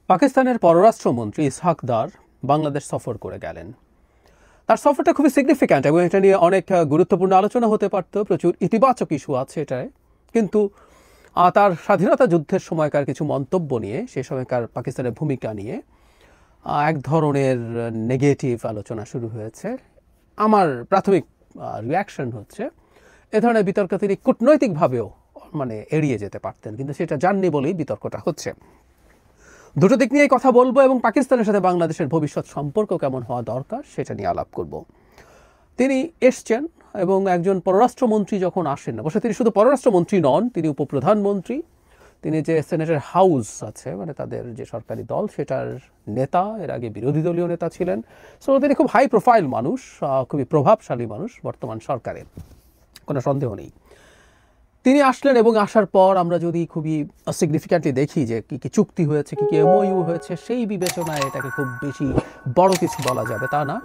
পাকিস্তানের পররাষ্ট্রমন্ত্রী ইসহাক দার বাংলাদেশ সফর করে গেলেন। তার সফরটা খুবই সিগনিফিক্যান্ট এবং এটা নিয়ে অনেক গুরুত্বপূর্ণ আলোচনা হতে পারত, প্রচুর ইতিবাচক ইস্যু আছে এটায়। কিন্তু তার স্বাধীনতা যুদ্ধের সময়কার কিছু মন্তব্য নিয়ে, সেই সময়কার পাকিস্তানের ভূমিকা নিয়ে এক ধরনের নেগেটিভ আলোচনা শুরু হয়েছে। আমার প্রাথমিক রিয়াকশন হচ্ছে এ ধরনের বিতর্ক তিনি কূটনৈতিকভাবেও এড়িয়ে যেতে পারতেন, কিন্তু সেটা জাননি বলেই বিতর্কটা হচ্ছে। দুটো দিক নিয়েই কথা বলবো এবং পাকিস্তানের সাথে বাংলাদেশের ভবিষ্যৎ সম্পর্ক কেমন হওয়া দরকার সেটা নিয়ে আলাপ করব। তিনি এসছেন এবং একজন পররাষ্ট্রমন্ত্রী যখন আসেন, অবশ্য তিনি শুধু পররাষ্ট্রমন্ত্রী নন, তিনি উপপ্রধানমন্ত্রী, তিনি যে সেনেটের হাউস আছে তাদের যে সরকারি দল সেটার নেতা, এর আগে বিরোধী দলীয় নেতা ছিলেন। সো তিনি খুব হাই প্রোফাইল মানুষ, খুবই প্রভাবশালী মানুষ বর্তমান সরকারে, কোনো সন্দেহ নেই। তিনি আসলেন এবং আসার পর আমরা যদি খুবই সিগনিফিক্যান্টলি দেখি যে কী কী চুক্তি হয়েছে, কী কী এমওইউ হয়েছে, সেই বিবেচনায় এটাকে খুব বেশি বড় কিছু বলা যাবে তা না,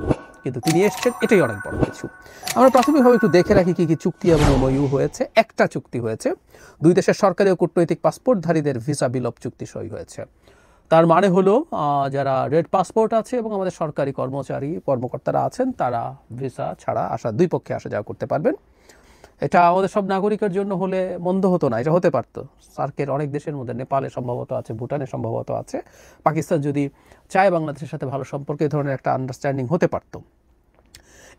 কিন্তু তিনি এসছেন এটাই অনেক বড় কিছু। আমরা প্রাথমিকভাবে একটু দেখে রাখি কী কী চুক্তি এবং এমওইউ হয়েছে। একটা চুক্তি হয়েছে, দুই দেশের সরকারি ও কূটনৈতিক পাসপোর্টধারীদের ভিসা বিলোপ চুক্তি সই হয়েছে। তার মানে হলো যারা রেড পাসপোর্ট আছে এবং আমাদের সরকারি কর্মকর্তারা আছেন, তারা ভিসা ছাড়া দুই পক্ষে আসা যাওয়া করতে পারবেন। এটা আমাদের সব নাগরিকের জন্য হলে মন্দ হতো না, এটা হতে পারতো। সার্কের অনেক দেশের মধ্যে, নেপালে সম্ভবত আছে, ভুটানে সম্ভবত আছে, পাকিস্তান যদি চায় বাংলাদেশের সাথে ভালো সম্পর্ক, এই ধরনের একটা আন্ডারস্ট্যান্ডিং হতে পারতো।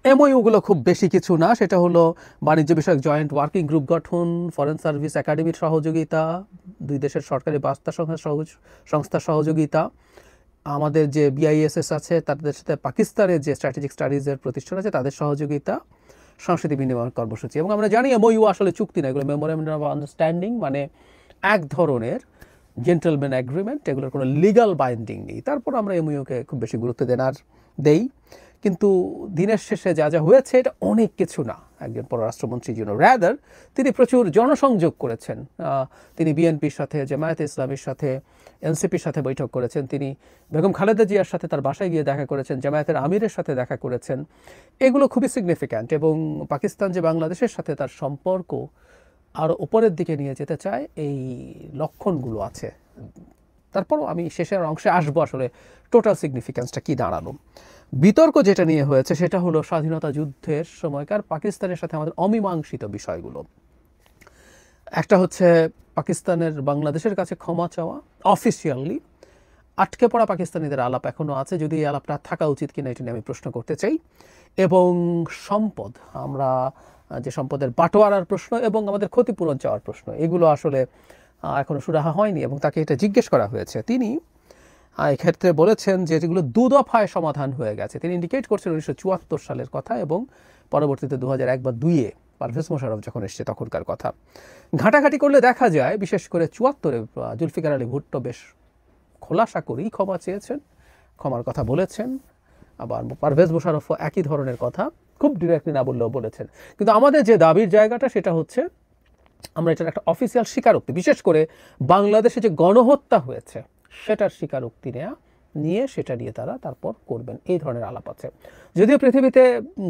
এমওইউগুলো খুব বেশি কিছু না, সেটা হলো বাণিজ্য বিষয়ক জয়েন্ট ওয়ার্কিং গ্রুপ গঠন, ফরেন সার্ভিস একাডেমির সহযোগিতা, দুই দেশের সরকারি বার্তা সংস্থার সহযোগিতা, আমাদের যে বিআইএসএস আছে তাদের সাথে পাকিস্তানের যে স্ট্র্যাটেজিক স্টাডিজের প্রতিষ্ঠান আছে তাদের সহযোগিতা, সংস্কৃতি বিনিময় কর্মসূচি। এবং আমরা জানি এমওইউ আসলে চুক্তি না, এগুলো মেমোরেন্ডাম অফ আন্ডারস্ট্যান্ডিং, মানে এক ধরনের জেন্টলম্যান এগ্রিমেন্ট, এগুলোর কোনো লিগাল বাইন্ডিং নেই। তারপর আমরা এমওইউকে খুব বেশি গুরুত্ব দেই, কিন্তু দিনের শেষে যা যা হয়েছে এটা অনেক কিছু না একজন পররাষ্ট্রমন্ত্রীর জন্য। রাদার তিনি প্রচুর জনসংযোগ করেছেন। তিনি বিএনপির সাথে, জামায়াতে ইসলামীর সাথে, এনসিপির সাথে বৈঠক করেছেন, তিনি বেগম খালেদা জিয়ার সাথে তার বাসায় গিয়ে দেখা করেছেন, জামায়াতের আমিরের সাথে দেখা করেছেন। এগুলো খুবই সিগনিফিক্যান্ট এবং পাকিস্তান যে বাংলাদেশের সাথে তার সম্পর্ক আরও উপরের দিকে নিয়ে যেতে চায়, এই লক্ষণগুলো আছে। তারপরও আমি শেষের অংশে আসবো আসলে টোটাল সিগনিফিক্যান্সটা কী দাঁড়ালো। বিতর্ক যেটা নিয়ে হয়েছে সেটা হলো স্বাধীনতা যুদ্ধের সময়কার পাকিস্তানের সাথে আমাদের অমীমাংসিত বিষয়গুলো। একটা হচ্ছে পাকিস্তানের বাংলাদেশের কাছে ক্ষমা চাওয়া, অফিসিয়ালি আটকে পড়া পাকিস্তানিদের আলাপ এখনও আছে, যদি এই আলাপটা থাকা উচিত কিনা এটা নিয়ে আমি প্রশ্ন করতে চাই। এবং সম্পদ, আমরা যে সম্পদের বাটোয়ারার প্রশ্ন এবং আমাদের ক্ষতিপূরণ চাওয়ার প্রশ্ন, এগুলো আসলে এখনও সুরাহা হয়নি এবং তাকে এটা জিজ্ঞেস করা হয়েছে। তিনি এক্ষেত্রে বলেছেন যে যেগুলো দুদফায় সমাধান হয়ে গেছে। তিনি ইন্ডিকেট করছেন 1974 সালের কথা এবং পরবর্তীতে 2001 বা 2002-এ পারভেজ মোশাররফ যখন এসছে তখনকার কথা। ঘাটাঘাটি করলে দেখা যায় বিশেষ করে 74-এ জুলফিকার আলী ভুট্টো বেশ খোলাসা করেই ক্ষমা চেয়েছেন, ক্ষমার কথা বলেছেন। আবার পারভেজ মোশাররফও একই ধরনের কথা খুব ডিরেক্টলি না বললেও বলেছেন। কিন্তু আমাদের যে দাবির জায়গাটা সেটা হচ্ছে আমরা এটার একটা অফিসিয়াল স্বীকারোক্তি, বিশেষ করে বাংলাদেশে যে গণহত্যা হয়েছে সেটার স্বীকারোক্তি নিয়ে সেটা নিয়ে তারা তারপর করবেন, এই ধরনের আলাপ আছে। যদিও পৃথিবীতে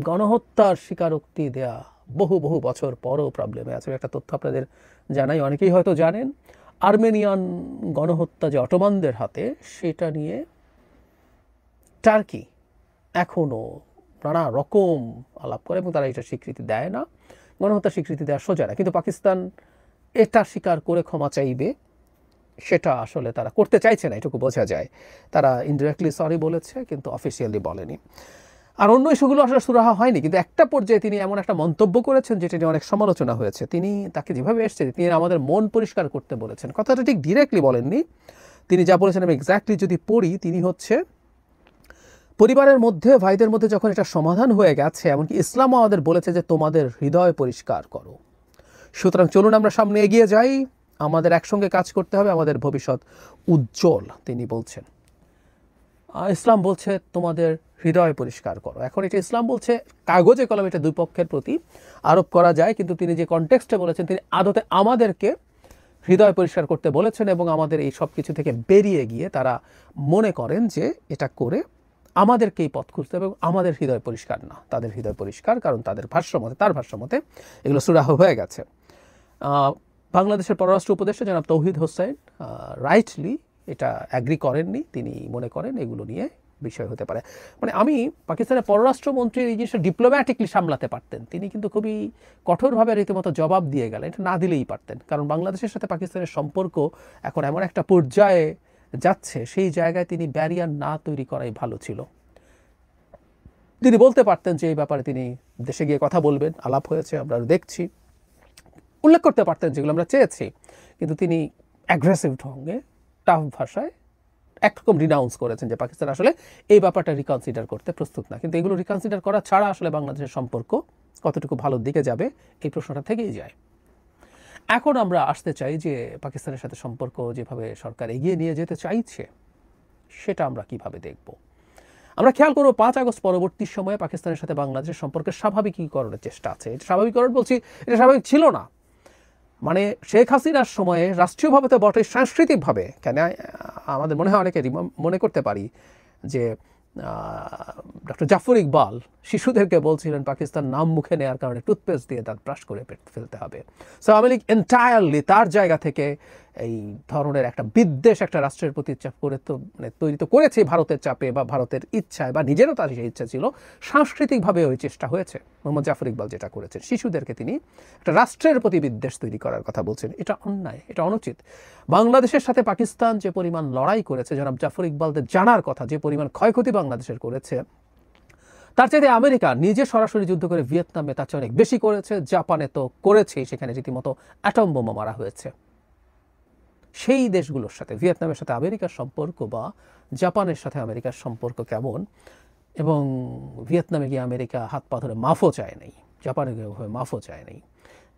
গণহত্যার স্বীকারোক্তি দেয়া বহু বহু বছর পরও প্রবলেমে আছে। একটা তথ্য আপনাদের জানাই, অনেকেই হয়তো জানেন, আর্মেনিয়ান গণহত্যা যে অটোমানদের হাতে, সেটা নিয়ে টার্কি এখনও নানা রকম আলাপ করে এবং তারা এটা স্বীকৃতি দেয় না, গণহত্যার স্বীকৃতি দেওয়া সোজা না। কিন্তু পাকিস্তান এটা স্বীকার করে ক্ষমা চাইবে সেটা আসলে তারা করতে চাইছে না, এটুকু বোঝা যায়। তারা ইনডিরেক্টলি সরি বলেছে কিন্তু অফিসিয়ালি বলেনি। আর অন্য ইস্যুগুলো আসলে সুরাহা হয়নি, কিন্তু একটা পর্যায়ে তিনি এমন একটা মন্তব্য করেছেন যেটা নিয়ে অনেক সমালোচনা হয়েছে। তিনি তাকে যেভাবে এসছে, তিনি আমাদের মন পরিষ্কার করতে বলেছেন, কথাটা ঠিক ডিরেক্টলি বলেননি। তিনি যা বলেছেন আমি এক্স্যাক্টলি যদি পড়ি, তিনি হচ্ছে পরিবারের মধ্যে, ভাইদের মধ্যে যখন এটা সমাধান হয়ে গেছে, এমনকি ইসলামও আমাদের বলেছে যে তোমাদের হৃদয় পরিষ্কার করো, সুতরাং চলুন আমরা সামনে এগিয়ে যাই, আমাদের একসঙ্গে কাজ করতে হবে, আমাদের ভবিষ্যৎ উজ্জ্বল। তিনি বলছেন, ইসলাম বলছে তোমাদের হৃদয় পরিষ্কার করো। এখন এটা ইসলাম বলছে, কাগজে কলমে এটা দুই পক্ষের প্রতি আরোপ করা যায়, কিন্তু তিনি যে কনটেক্সটে বলেছেন, তিনি আদতে আমাদেরকে হৃদয় পরিষ্কার করতে বলেছেন এবং আমাদের এই সব কিছু থেকে বেরিয়ে গিয়ে তারা মনে করেন যে এটা করে আমাদেরকেই পথ খুঁজতে হবে এবং আমাদের হৃদয় পরিষ্কার না, তাদের হৃদয় পরিষ্কার, কারণ তাদের ভাষ্যমতে, তার ভাষ্যমতে এগুলো সুরাহ হয়ে গেছে। বাংলাদেশের পররাষ্ট্র উপদেষ্টা জনাব তৌহিদ হোসেন রাইটলি এটা অ্যাগ্রি করেননি, তিনি মনে করেন এগুলো নিয়ে বিষয় হতে পারে। মানে আমি পাকিস্তানের পররাষ্ট্রমন্ত্রীর এই জিনিসটা ডিপ্লোম্যাটিকলি সামলাতে পারতেন, তিনি কিন্তু খুবই কঠোরভাবে রীতিমতো জবাব দিয়ে গেলেন, এটা না দিলেই পারতেন। কারণ বাংলাদেশের সাথে পাকিস্তানের সম্পর্ক এখন এমন একটা পর্যায়ে যাচ্ছে, সেই জায়গায় তিনি ব্যারিয়ার না তৈরি করাই ভালো ছিল। তিনি বলতে পারতেন যে এই ব্যাপারে তিনি দেশে গিয়ে কথা বলবেন, আলাপ হয়েছে, আমরা দেখছি, উল্লেখ করতে পারতেন যেগুলো আমরা চেয়েছি, কিন্তু তিনি অ্যাগ্রেসিভ ঢঙ্গে টাফ ভাষায় একরকম রিনাউন্স করেছেন যে পাকিস্তান আসলে এই ব্যাপারটা রিকনসিডার করতে প্রস্তুত না। কিন্তু এগুলো রিকনসিডার করা ছাড়া আসলে বাংলাদেশের সম্পর্ক কতটুকু ভালোর দিকে যাবে, এই প্রশ্নটা থেকেই যায়। এখন আমরা আসতে চাই যে পাকিস্তানের সাথে সম্পর্ক যেভাবে সরকার এগিয়ে নিয়ে যেতে চাইছে, সেটা আমরা কিভাবে দেখব। আমরা খেয়াল করবো 5 আগস্ট পরবর্তী সময়ে পাকিস্তানের সাথে বাংলাদেশের সম্পর্কের স্বাভাবিকীকরণের চেষ্টা আছে। এটা স্বাভাবিকীকরণ বলছি, এটা স্বাভাবিক ছিল না। মানে শেখ হাসিনার সময়ে রাষ্ট্রীয়ভাবে তো বটে, সাংস্কৃতিকভাবে কেন আমাদের মনে হয় অনেকে মনে করতে পারি যে ডক্টর জাফর ইকবাল শিশুদেরকে বলছিলেন পাকিস্তান নাম মুখে নেওয়ার কারণে টুথপেস্ট দিয়ে দাঁত ব্রাশ করে ফেলতে হবে। সো আওয়ামী লীগ এন্টায়ারলি তার জায়গা থেকে এই ধরনের একটা বিদ্বেষ একটা রাষ্ট্রের প্রতি চাপ করে তো মানে তৈরি তো করেছে ভারতের চাপে বা ভারতের ইচ্ছায়, বা নিজেরও তার সেই ইচ্ছা ছিল, সাংস্কৃতিকভাবে ওই চেষ্টা হয়েছে। মোহাম্মদ জাফর ইকবাল যেটা করেছেন, শিশুদেরকে তিনি একটা রাষ্ট্রের প্রতি বিদ্বেষ তৈরি করার কথা বলছেন, এটা অন্যায়, এটা অনুচিত। বাংলাদেশের সাথে পাকিস্তান যে পরিমাণ লড়াই করেছে, জনাব জাফর ইকবালদের জানার কথা, যে পরিমাণ ক্ষয়ক্ষতি বাংলাদেশের করেছে, তার চাইতে আমেরিকা নিজে সরাসরি যুদ্ধ করে ভিয়েতনামে তার চেয়ে অনেক বেশি করেছে। জাপানে তো করেছেই, সেখানে রীতিমতো অ্যাটম বোমা মারা হয়েছে। সেই দেশগুলোর সাথে ভিয়েতনামের সাথে আমেরিকার সম্পর্ক বা জাপানের সাথে আমেরিকার সম্পর্ক কেমন, এবং ভিয়েতনামে গিয়ে আমেরিকা হাত পা ধরে মাফও চায় নাই, জাপানে গিয়ে মাফও চায় নাই,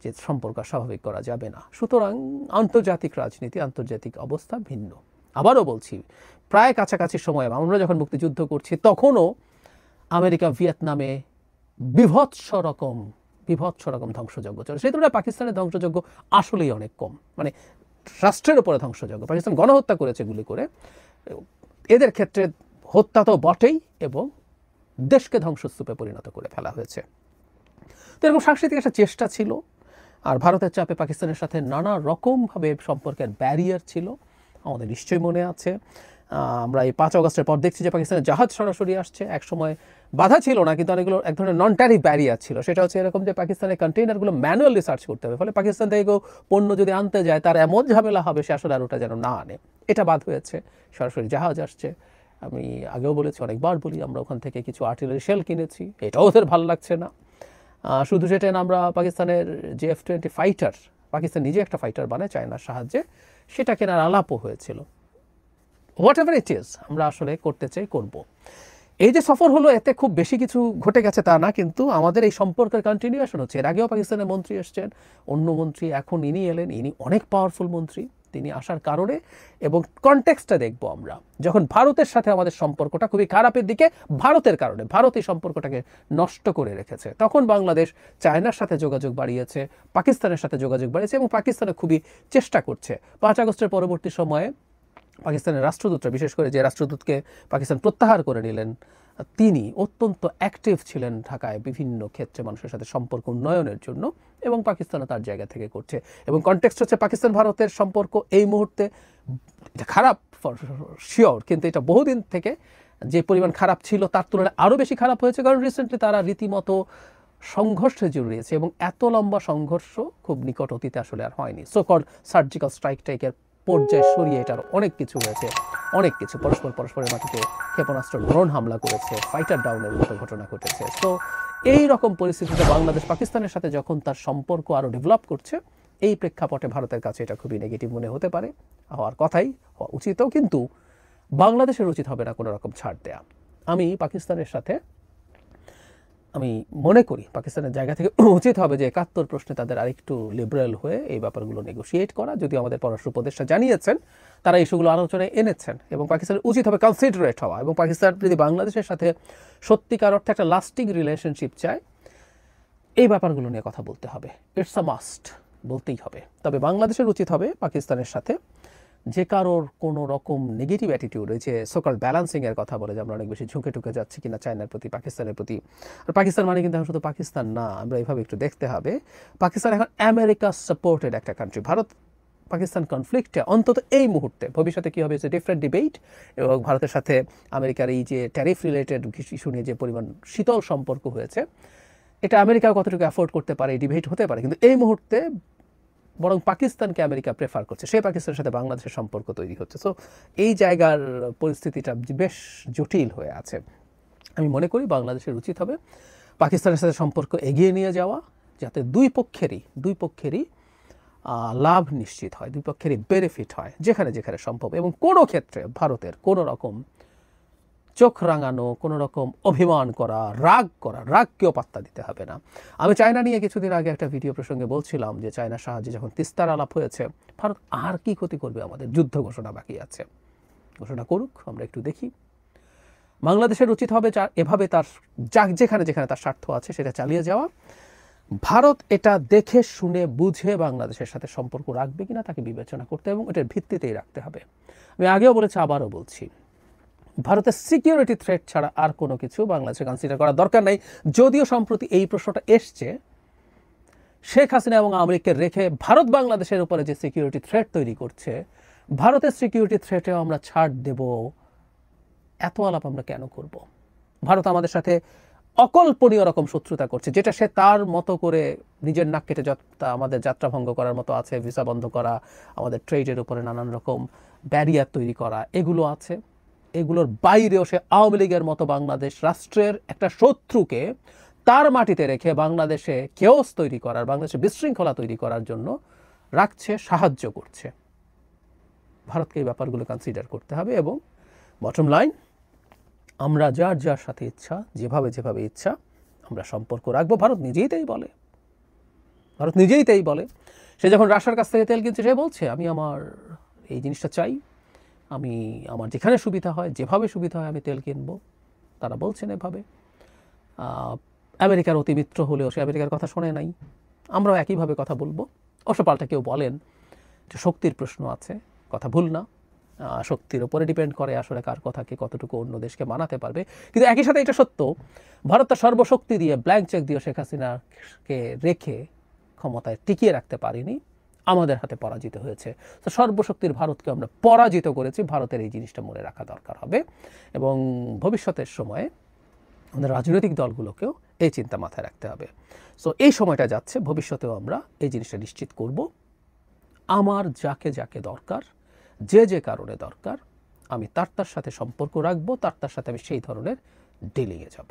যে সম্পর্ক স্বাভাবিক করা যাবে না। সুতরাং আন্তর্জাতিক রাজনীতি, আন্তর্জাতিক অবস্থা ভিন্ন। আবারও বলছি, প্রায় কাছাকাছি সময়ে আমরা যখন মুক্তিযুদ্ধ করছি, তখনও আমেরিকা ভিয়েতনামে বিভৎস রকম ধ্বংসযজ্ঞ চলে। সেই তুলনায় পাকিস্তানের ধ্বংসযজ্ঞ আসলেই অনেক কম, মানে রাষ্ট্রের উপরে ধ্বংসযজ্ঞ। পাকিস্তান গণহত্যা করেছে গুলি করে, এদের ক্ষেত্রে হত্যা তো বটেই, এবং দেশকে ধ্বংসস্তূপে পরিণত করে ফেলা হয়েছে। তো এরকম সাংস্কৃতিক একটা চেষ্টা ছিল। আর ভারতের চাপে পাকিস্তানের সাথে নানা রকমভাবে সম্পর্কের ব্যারিয়ার ছিল, আমাদের নিশ্চয়ই মনে আছে। আমরা এই 5 আগস্টের পর দেখছি যে পাকিস্তানের জাহাজ সরাসরি আসছে। এক সময় বাধা ছিল না, কিন্তু অনেকগুলো এক ধরনের নন ট্যারিফ ব্যারিয়ার ছিল। সেটা হচ্ছে এরকম যে পাকিস্তানের কন্টেইনারগুলো ম্যানুয়ালি সার্চ করতে হবে, ফলে পাকিস্তান থেকে কেউ পণ্য যদি আনতে যায়, তার এমন ঝামেলা হবে সে আসলে আর ওটা যেন না আনে। এটা বাদ হয়েছে, সরাসরি জাহাজ আসছে। আমি আগেও বলেছি, অনেকবার বলি, আমরা ওখান থেকে কিছু আর্টিলারি শেল কিনেছি, এটাও ওদের ভালো লাগছে না। শুধু সেটা না, আমরা পাকিস্তানের যে F-20 ফাইটার, পাকিস্তান নিজে একটা ফাইটার বানায় চায়নার সাহায্যে, সেটা কেনার আলাপও হয়েছিল। হোয়াট এভার ইট ইজ, আমরা আসলে করতে চাই, করব। এই যে সফর হলো, এতে খুব বেশি কিছু ঘটে গেছে তা না, কিন্তু আমাদের এই সম্পর্কের কন্টিনিউয়েশন হচ্ছে। এর আগেও পাকিস্তানের মন্ত্রী এসছেন, অন্য মন্ত্রী, এখন ইনি এলেন, ইনি অনেক পাওয়ারফুল মন্ত্রী। তিনি আসার কারণে এবং কনটেক্সটটা দেখব আমরা, যখন ভারতের সাথে আমাদের সম্পর্কটা খুবই খারাপের দিকে, ভারতের কারণে, ভারত এই সম্পর্কটাকে নষ্ট করে রেখেছে, তখন বাংলাদেশ চায়নার সাথে যোগাযোগ বাড়িয়েছে, পাকিস্তানের সাথে যোগাযোগ বাড়িয়েছে, এবং পাকিস্তানে খুবই চেষ্টা করছে। 5 আগস্টের পরবর্তী সময়ে পাকিস্তানের রাষ্ট্রদূতরা, বিশেষ করে যে রাষ্ট্রদূতকে পাকিস্তান প্রত্যাহার করে নিলেন, তিনি অত্যন্ত অ্যাক্টিভ ছিলেন ঢাকায় বিভিন্ন ক্ষেত্রে মানুষের সাথে সম্পর্ক উন্নয়নের জন্য, এবং পাকিস্তানও তার জায়গা থেকে করছে। এবং কনটেক্সট হচ্ছে পাকিস্তান ভারতের সম্পর্ক এই মুহূর্তে খারাপ শিওর, কিন্তু এটা বহুদিন থেকে যে পরিমাণ খারাপ ছিল তার তুলনায় আরও বেশি খারাপ হয়েছে, কারণ রিসেন্টলি তারা রীতিমতো সংঘর্ষে জড়িয়েছে, এবং এত লম্বা সংঘর্ষ খুব নিকট অতীতে আসলে আর হয়নি। সো কল্ড সার্জিক্যাল স্ট্রাইক টাইকের পর্যায়ে সরিয়ে এটার অনেক কিছু হয়েছে, অনেক কিছু, পরস্পরের মাটিতে ক্ষেপণাস্ত্র ড্রোন হামলা করেছে, ফাইটার ডাউনের মতো ঘটনা ঘটেছে। সো এই রকম পরিস্থিতিতে বাংলাদেশ পাকিস্তানের সাথে যখন তার সম্পর্ক আরও ডেভেলপ করছে, এই প্রেক্ষাপটে ভারতের কাছে এটা খুবই নেগেটিভ মনে হতে পারে, হওয়ার কথাই, হওয়া উচিতও। কিন্তু বাংলাদেশের উচিত হবে না কোনো রকম ছাড় দেয়া। আমি পাকিস্তানের সাথে, আমি মনে করি পাকিস্তানের জায়গা থেকে উচিত হবে যে 71 প্রশ্নে তাদের আরেকটু লিবারেল হয়ে এই ব্যাপারগুলো নেগোশিয়েট করা। যদিও আমাদের পররাষ্ট্র উপদেষ্টা জানিয়েছেন তারা ইস্যুগুলো আলোচনায় এনেছেন, এবং পাকিস্তানের উচিত হবে কনসিডারেট হওয়া, এবং পাকিস্তান যদি বাংলাদেশের সাথে সত্যিকার অর্থে একটা লাস্টিং রিলেশনশিপ চায়, এই ব্যাপারগুলো নিয়ে কথা বলতে হবে। ইটস আ মাস্ট, বলতেই হবে। তবে বাংলাদেশের উচিত হবে পাকিস্তানের সাথে যে কারোর কোনো রকম নেগেটিভ অ্যাটিটিউড রয়েছে, সোকল ব্যালেন্সিংয়ের কথা বলে যে আমরা অনেক বেশি ঝুঁকে টুকে যাচ্ছি কিনা চায়নার প্রতি, পাকিস্তানের প্রতি। আর পাকিস্তান মানে কিন্তু এখন শুধু পাকিস্তান না, আমরা এইভাবে একটু দেখতে হবে, পাকিস্তান এখন আমেরিকা সাপোর্টেড একটা কান্ট্রি। ভারত পাকিস্তান কনফ্লিক্টে অন্তত এই মুহূর্তে, ভবিষ্যতে কী হবে ইটস এ ডিফারেন্ট ডিবেট, এবং ভারতের সাথে আমেরিকার এই যে ট্যারিফ রিলেটেড ইস্যু নিয়ে যে পরিমাণ শীতল সম্পর্ক হয়েছে, এটা আমেরিকা কতটুকু অ্যাফোর্ড করতে পারে এই ডিবেট হতে পারে, কিন্তু এই মুহূর্তে বরং পাকিস্তানকে আমেরিকা প্রেফার করছে, সেই পাকিস্তানের সাথে বাংলাদেশের সম্পর্ক তৈরি হচ্ছে। সো এই জায়গার পরিস্থিতিটা বেশ জটিল হয়ে আছে। আমি মনে করি বাংলাদেশের উচিত হবে পাকিস্তানের সাথে সম্পর্ক এগিয়ে নিয়ে যাওয়া, যাতে দুই পক্ষেরই লাভ নিশ্চিত হয়, দুই পক্ষেরই বেনিফিট হয় যেখানে যেখানে সম্ভব, এবং কোনো ক্ষেত্রে ভারতের কোনো রকম চোখ রাঙানো, কোনো রকম অভিমান করা, রাগকেও পাত্তা দিতে হবে না। আমি চায়না নিয়ে কিছুদিন আগে একটা ভিডিও প্রসঙ্গে বলছিলাম যে চায়নার সাহায্যে যখন তিস্তার আলাপ হয়েছে, ভারত আর কি ক্ষতি করবে, আমাদের যুদ্ধ ঘোষণা বাকি আছে, ঘোষণা করুক, আমরা একটু দেখি। বাংলাদেশের উচিত হবে এভাবে তার যেখানে যেখানে তার স্বার্থ আছে সেটা চালিয়ে যাওয়া। ভারত এটা দেখে শুনে বুঝে বাংলাদেশের সাথে সম্পর্ক রাখবে কিনা তাকে বিবেচনা করতে, এবং এটার ভিত্তিতেই রাখতে হবে। আমি আগেও বলেছি, আবারও বলছি, ভারতের সিকিউরিটি থ্রেট ছাড়া আর কোনো কিছু বাংলাদেশে কনসিডার করার দরকার নেই। যদিও সম্প্রতি এই প্রশ্নটা এসছে, শেখ হাসিনা এবং আওয়ামী লীগকে রেখে ভারত বাংলাদেশের উপরে যে সিকিউরিটি থ্রেট তৈরি করছে, ভারতের সিকিউরিটি থ্রেটেও আমরা ছাড় দেব, এত আলাপ আমরা কেন করব? ভারত আমাদের সাথে অকল্পনীয় রকম শত্রুতা করছে, যেটা সে তার মতো করে নিজের নাক কেটে আমাদের যাত্রা ভঙ্গ করার মতো আছে, ভিসা বন্ধ করা, আমাদের ট্রেডের উপরে নানান রকম ব্যারিয়ার তৈরি করা, এগুলো আছে। এগুলোর বাইরেও সে আওয়ামী লীগের মতো বাংলাদেশ রাষ্ট্রের একটা শত্রুকে তার মাটিতে রেখে বাংলাদেশে কেওস তৈরি করার, বাংলাদেশে বিশৃঙ্খলা তৈরি করার জন্য রাখছে, সাহায্য করছে। ভারতকে এই ব্যাপারগুলো কনসিডার করতে হবে, এবং বটম লাইন, আমরা যার সাথে ইচ্ছা, যেভাবে ইচ্ছা আমরা সম্পর্ক রাখবো। ভারত নিজেই তাই বলে। সে যখন রাশিয়ার কাছ থেকে তেল কিনছে, সে বলছে আমি আমার এই জিনিসটা চাই, আমি আমার যেখানে সুবিধা হয়, যেভাবে সুবিধা হয় আমি তেল কিনবো। তারা বলছেন এভাবে। আমেরিকার অতি মিত্র হলেও সে আমেরিকার কথা শোনে নাই। আমরাও একইভাবে কথা বলবো। অবশ্য পাল্টা কেউ বলেন যে শক্তির প্রশ্ন আছে, কথা ভুল না, শক্তির উপরে ডিপেন্ড করে আসলে কার কথাকে কতটুকু অন্য দেশকে মানাতে পারবে। কিন্তু একই সাথে এটা সত্য, ভারত তার সর্বশক্তি দিয়ে ব্ল্যাঙ্ক চেক দিয়ে শেখ হাসিনাকে রেখে ক্ষমতায় টিকিয়ে রাখতে পারিনি, আমাদের হাতে পরাজিত হয়েছে। তো সর্বশক্তির ভারতকে আমরা পরাজিত করেছি, ভারতের এই জিনিসটা মনে রাখা দরকার হবে, এবং ভবিষ্যতের সময়ে আমাদের রাজনৈতিক দলগুলোকেও এই চিন্তা মাথায় রাখতে হবে। সো এই সময়টা যাচ্ছে, ভবিষ্যতেও আমরা এই জিনিসটা নিশ্চিত করব, আমার যাকে দরকার, যে কারণে দরকার, আমি তার সাথে সম্পর্ক রাখবো, তার সাথে আমি সেই ধরনের ডিলিংয়ে যাব।